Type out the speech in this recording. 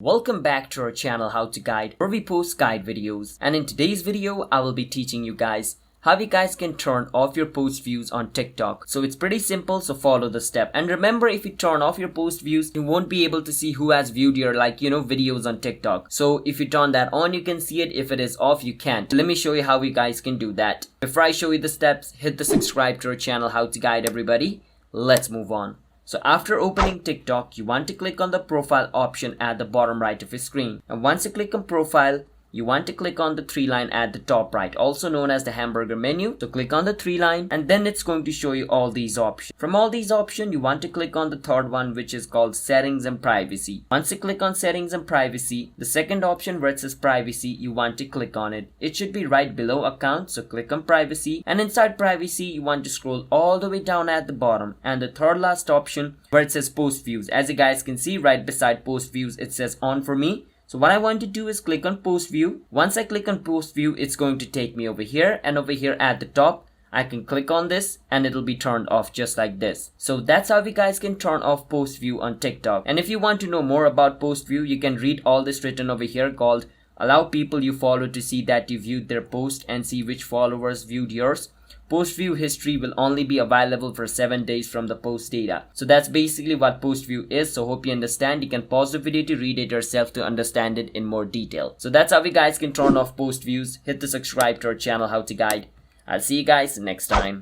Welcome back to our channel How to Guide, where we post guide videos. And in today's video, I will be teaching you guys how you guys can turn off your post views on TikTok. So it's pretty simple, so follow the step. And remember, if you turn off your post views, you won't be able to see who has viewed your videos on TikTok. So if you turn that on, you can see it. If it is off, you can't. So let me show you how you guys can do that. Before I show you the steps, hit the subscribe to our channel How to Guide, everybody. Let's move on. So after opening TikTok, you want to click on the profile option at the bottom right of your screen. And once you click on profile, you want to click on the three line at the top right, also known as the hamburger menu. So click on the three line and then it's going to show you all these options. From all these options, you want to click on the third one, which is called settings and privacy. Once you click on settings and privacy, the second option where it says privacy, you want to click on it. It should be right below account, so click on privacy, and inside privacy, you want to scroll all the way down at the bottom, and the third last option where it says post views. As you guys can see, right beside post views, it says on for me. So what I want to do is click on post view. Once I click on post view, it's going to take me over here, and over here at the top, I can click on this and it'll be turned off just like this. So that's how you guys can turn off post view on TikTok. And if you want to know more about post view, you can read all this written over here called allow people you follow to see that you viewed their post and see which followers viewed yours. Post view history will only be available for 7 days from the post data. So that's basically what post view is. So hope you understand. You can pause the video to read it yourself to understand it in more detail. So that's how you guys can turn off post views. Hit the subscribe to our channel How to Guide. I'll see you guys next time.